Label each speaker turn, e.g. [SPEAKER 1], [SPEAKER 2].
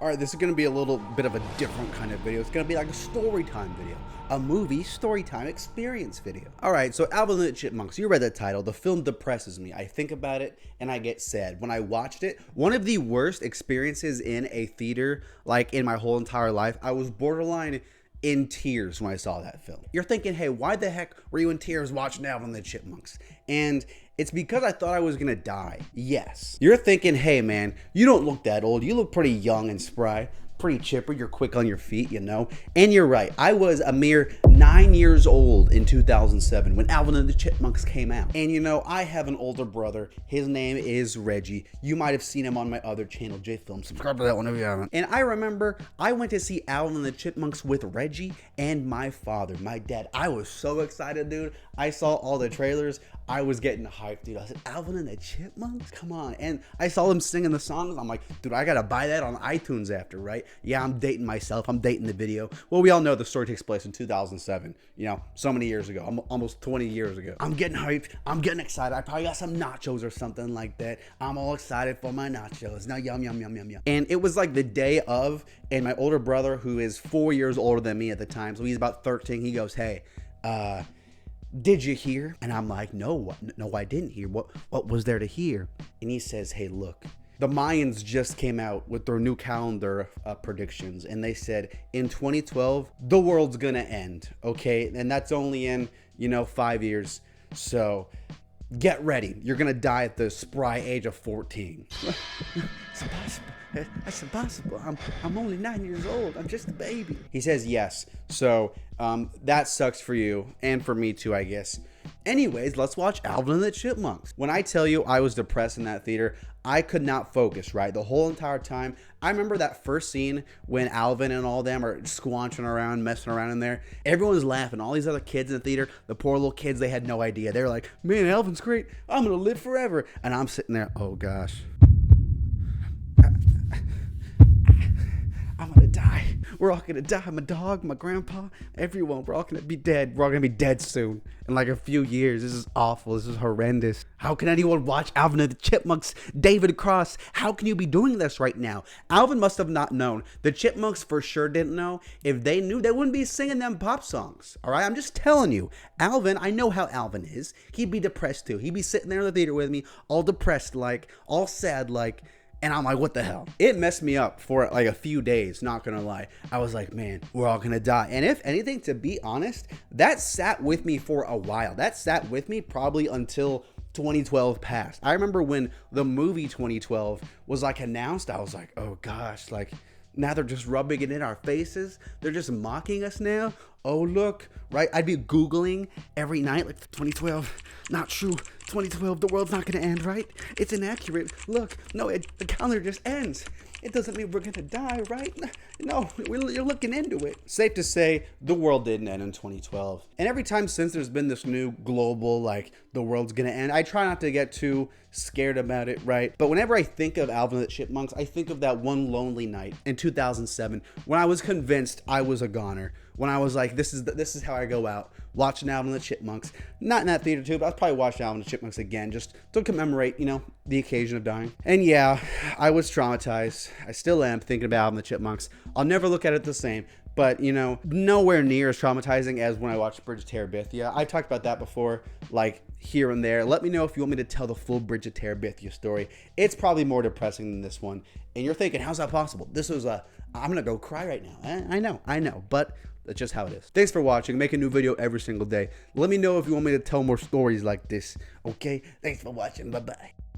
[SPEAKER 1] All right, this is going to be a little bit of a different kind of video. It's going to be like a story time video, a movie story time experience video. All right, so Alvin and the Chipmunks, you read the title. The film depresses me. I think about it and I get sad. When I watched it, one of the worst experiences in a theater, like in my whole entire life, I was borderline in tears when I saw that film. You're thinking, hey, why the heck were you in tears watching Alvin and the Chipmunks? And it's because I thought I was gonna die. Yes. You're thinking, hey man, you don't look that old. You look pretty young and spry, pretty chipper. You're quick on your feet, you know? And you're right. I was a mere 9 years old in 2007 when Alvin and the Chipmunks came out. And you know, I have an older brother. His name is Reggie. You might have seen him on my other channel, J Film. Subscribe to that one if you haven't. And I remember I went to see Alvin and the Chipmunks with Reggie and my father, my dad. I was so excited, dude. I saw all the trailers. I was getting hyped, dude. I said, Alvin and the Chipmunks? Come on. And I saw them singing the songs. I'm like, dude, I gotta buy that on iTunes after, right? Yeah, I'm dating myself. I'm dating the video. Well, we all know the story takes place in 2007. You know, so many years ago, almost 20 years ago. I'm getting hyped. I'm getting excited. I probably got some nachos or something like that. I'm all excited for my nachos. Now, yum, yum, yum, yum, yum. And it was like the day of, and my older brother, who is 4 years older than me at the time, so he's about 13, he goes, hey, did you hear? And I'm like, no, I didn't hear. What was there to hear? And he says, hey, look, the Mayans just came out with their new calendar predictions, and they said in 2012 the world's gonna end, okay? And that's only in, 5 years. So get ready. You're gonna die at the spry age of 14. It's impossible. That's impossible. I'm only 9 years old. I'm just a baby. He says yes. So that sucks for you and for me too, I guess. Anyways, let's watch Alvin and the Chipmunks. When I tell you I was depressed in that theater, I could not focus, right? The whole entire time. I remember that first scene when Alvin and all them are squanching around, messing around in there. Everyone's laughing. All these other kids in the theater, the poor little kids, they had no idea. They were like, man, Alvin's great. I'm going to live forever. And I'm sitting there, oh gosh. I'm gonna die. We're all gonna die. My dog, my grandpa, everyone. We're all gonna be dead. We're all gonna be dead soon. In like a few years. This is awful. This is horrendous. How can anyone watch Alvin and the Chipmunks? David Cross, how can you be doing this right now? Alvin must have not known. The Chipmunks for sure didn't know. If they knew, they wouldn't be singing them pop songs. All right, I'm just telling you. Alvin, I know how Alvin is. He'd be depressed too. He'd be sitting there in the theater with me, all depressed like, all sad like. And I'm like, what the hell? It messed me up for like a few days, not gonna lie. I was like, man, we're all gonna die. And if anything, to be honest, that sat with me for a while. That sat with me probably until 2012 passed. I remember when the movie 2012 was like announced, I was like, oh gosh, like now they're just rubbing it in our faces. They're just mocking us now. Oh, look, right? I'd be Googling every night, like 2012, not true. 2012, the world's not going to end, right? It's inaccurate. Look, no, the calendar just ends. It doesn't mean we're going to die, right? No, you're looking into it. Safe to say, the world didn't end in 2012. And every time since there's been this new global, like, the world's going to end, I try not to get too scared about it, right? But whenever I think of Alvin and the Chipmunks, I think of that one lonely night in 2007 when I was convinced I was a goner. When I was like, this is how I go out, watching Alvin and the Chipmunks. Not in that theater too, but I'll probably watch Alvin and the Chipmunks again, just to commemorate, the occasion of dying. And yeah, I was traumatized. I still am thinking about Alvin and the Chipmunks. I'll never look at it the same, but nowhere near as traumatizing as when I watched Bridge of Terabithia. I talked about that before, like here and there. Let me know if you want me to tell the full Bridge of Terabithia story. It's probably more depressing than this one. And you're thinking, how's that possible? This was I'm gonna go cry right now. I know, but that's just how it is. Thanks for watching. Make a new video every single day. Let me know if you want me to tell more stories like this. Okay? Thanks for watching. Bye-bye.